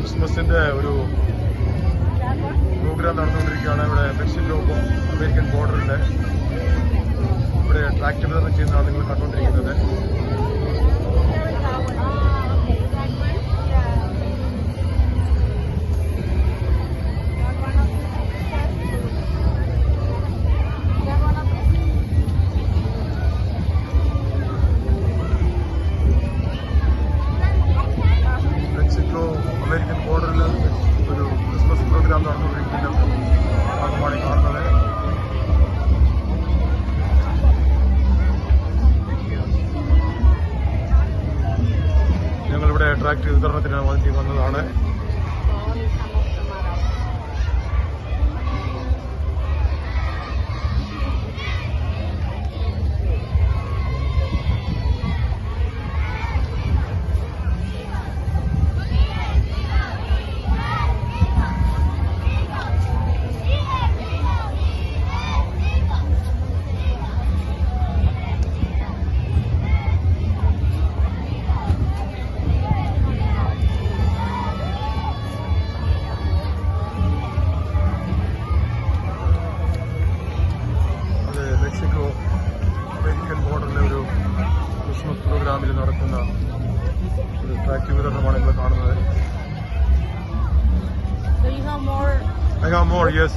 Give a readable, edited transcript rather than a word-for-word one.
ക്രിസ്മസിന്റെ ഒരു പ്രോഗ്രാം നടന്നുകൊണ്ടിരിക്കുകയാണ് ഇവിടെ മെക്സിക്കോ അമേരിക്കൻ ബോർഡറിന്റെ. ഇവിടെ ട്രാക്ട് വിതരണം ചെയ്യുന്നതാണ് നിങ്ങൾ കണ്ടുകൊണ്ടിരിക്കുന്നത്. മെക്സിക്കോ അമേരിക്കൻ ബോർഡറിൽ ഒരു ക്രിസ്മസ് പ്രോഗ്രാം നടന്നുകൊണ്ടിരിക്കുന്ന ഭാഗമാണ് കാണുന്നത്. ഞങ്ങളിവിടെ ട്രാക്ട് വിതരണത്തിന് വേണ്ടി വന്നതാണ്. മെക്സിക്കോ അമേരിക്കൻ ബോർഡറിലെ ഒരു ക്രിസ്മസ് പ്രോഗ്രാമിൽ നടക്കുന്ന ഒരു ട്രാക്ട് വിതരണമാണ് നിങ്ങൾ കാണുന്നത്. I have more. Yes.